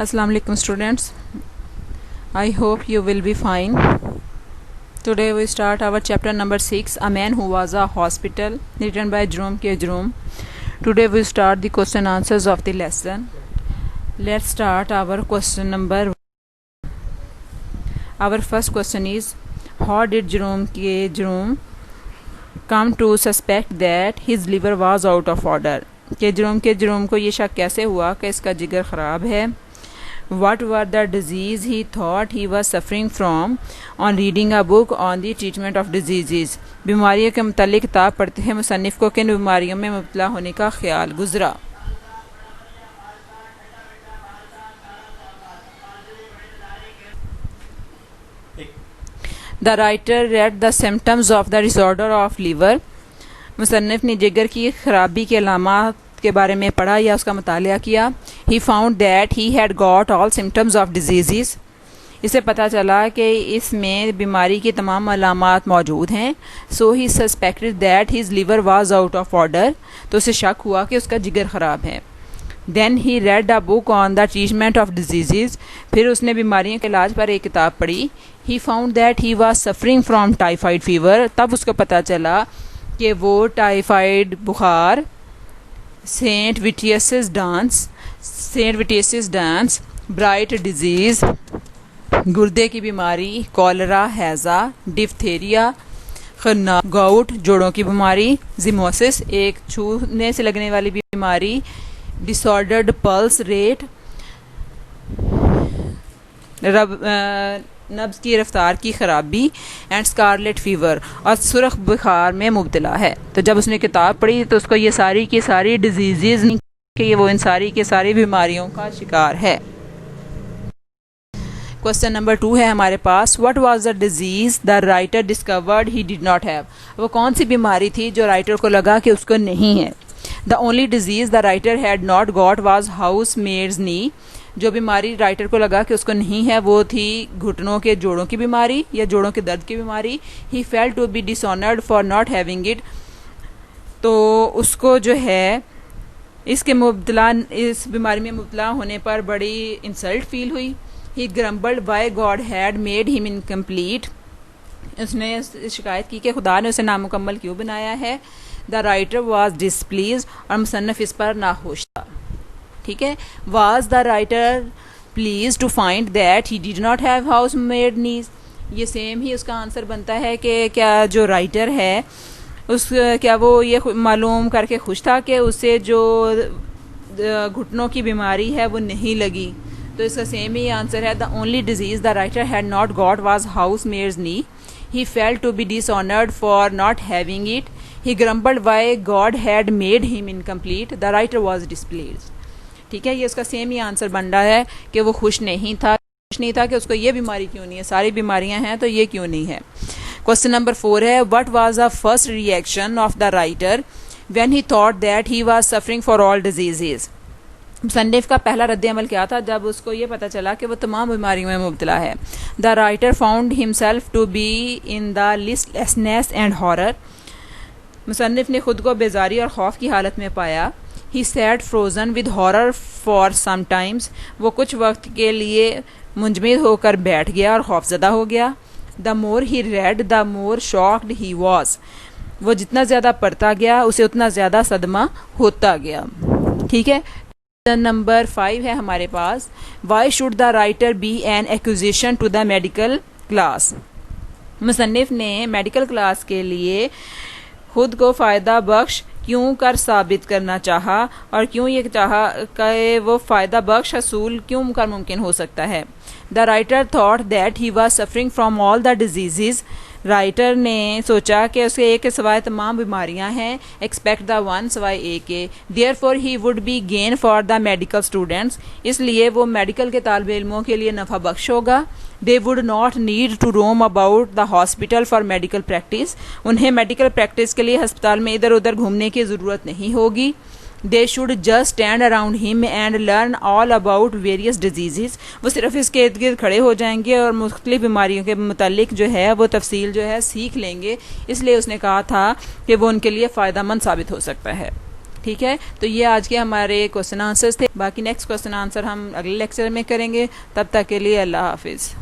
Assalamu alaikum students. I hope you will be fine. Today we start our chapter number 6, A Man Who Was a Hospital, written by Jerome K. Jerome. Today we start the question answers of the lesson. Let's start our question number 1. Our first question is, how did Jerome K. Jerome come to suspect that his liver was out of order? कि Jerome के Jerome को ये शक कैसे हुआ कि इसका जिगर ख़राब है. What were the disease he thought he was suffering from on reading a book on the treatment of diseases? बीमारियों के मुतालिक किताब पढ़ते हैं मुसन्निफ़ को किन बीमारियों में मुब्तला होने का ख्याल गुजरा. The writer read the symptoms of the disorder of liver. मुसन्निफ़ ने जिगर की ख़राबी के अलामात के बारे में पढ़ा या उसका मुतालिया किया. He found that he had got all symptoms of diseases. इसे पता चला कि इसमें बीमारी की तमाम अलामात मौजूद हैं. So he suspected that his liver was out of order. तो उसे शक हुआ कि उसका जिगर ख़राब है. Then he read a book on the treatment of diseases. फिर उसने बीमारियों के इलाज पर एक किताब पढ़ी. He found that he was suffering from typhoid fever. तब उसको पता चला कि वो टाइफाइड बुखार, सेंट विटियसिस डांस, ब्राइट डिजीज़, गुर्दे की बीमारी, कॉलरा, हैज़ा, डिफ्थेरिया, खन्ना, गाउट, जोड़ों की बीमारी, जिमोसिस, एक छूने से लगने वाली बीमारी, डिसऑर्डर्ड पल्स रेट, नब्ज़ की रफ्तार की ख़राबी, एंड स्कारलेट फ़ीवर, और सुरख बुखार में मुब्तला है. तो जब उसने किताब पढ़ी तो उसको ये सारी की सारी डिजीज़ कि वो इन सारी के सारी बीमारियों का शिकार है. क्वेश्चन नंबर 2 है हमारे पास. What was the disease the writer discovered he did not have? वो कौन सी बीमारी थी जो राइटर को लगा कि उसको नहीं है? The only disease the writer had not got was house maid's knee. जो बीमारी राइटर को लगा कि उसको नहीं है वो थी घुटनों के जोड़ों की बीमारी या जोड़ों के दर्द की बीमारी. He felt to be dishonoured for not having it. तो उसको जो है इस बीमारी में मुब्तला होने पर बड़ी इंसल्ट फील हुई. He grumbled why God had made him incomplete. उसने शिकायत की कि खुदा ने उसे नामुकम्मल क्यों बनाया है. द राइटर वॉज डिसप्लीज, और मुसन्निफ़ इस पर नाखुश था. ठीक है. Was the writer pleased to find that he did not have house maid knees. ये सेम ही उसका आंसर बनता है कि क्या जो राइटर है क्या वो ये मालूम करके खुश था कि उसे जो घुटनों की बीमारी है वो नहीं लगी. तो इसका सेम ही आंसर है. The only disease the writer had not got was house maid's knee. He felt to be dishonoured for not having it. He grumbled why God had made him incomplete. The writer was displeased. ठीक है. ये उसका same ही answer बन रहा है कि वो खुश नहीं था कि उसको ये बीमारी क्यों नहीं है. सारी बीमारियां हैं तो ये क्यों नहीं है. क्वेश्चन नंबर 4 है. What was the first reaction of the writer when he thought that he was suffering for all diseases? मुसन्निफ़ का पहला रद्द अमल क्या था जब उसको ये पता चला कि वो तमाम बीमारियों में मुब्तला है? The writer found himself to be in the listlessness and horror. मुसन्निफ़ ने खुद को बेजारी और खौफ की हालत में पाया. He sat frozen with horror for some times. वो कुछ वक्त के लिए मुंजमद होकर बैठ गया और खौफजदा हो गया. The more he read, the more shocked he was. वो जितना ज़्यादा पढ़ता गया उसे उतना ज़्यादा सदमा होता गया. ठीक है. नंबर 5 है हमारे पास. Why should the writer be an accusation to the medical class? मुसन्निफ़ ने मेडिकल क्लास के लिए खुद को फ़ायदा बख्श क्यों कर साबित करना चाहा, और क्यों ये चाहा कि वो फ़ायदा बख्श हसूल क्यों कर मुमकिन हो सकता है? The writer thought that he was suffering from all the disease. Writer ने सोचा कि उसके एक के सिवाय तमाम बीमारियां हैं. एक्सपेक्ट द वन सिवाय एक के. Therefore he would be gain for the medical students. इसलिए वो मेडिकल के तालिब इल्मों के लिए नफ़ा बख्श होगा. They would not need to roam about the hospital for medical practice. उन्हें मेडिकल प्रैक्टिस के लिए हस्पताल में इधर उधर घूमने की ज़रूरत नहीं होगी. They should just stand around him and learn all about various disease. वो सिर्फ इसके इर्द गिर्द खड़े हो जाएंगे और मुख्तलिफ बीमारियों के मुतालिक जो है वो तफसील जो है सीख लेंगे. इसलिए उसने कहा था कि वो उनके लिए फ़ायदा मंद साबित हो सकता है. ठीक है, तो ये आज के हमारे क्वेश्चन आंसर्स थे। बाकी नेक्स्ट क्वेश्चन आंसर हम अगले लेक्चर में करेंगे। तब तक के लिए अल्लाह हाफिज़।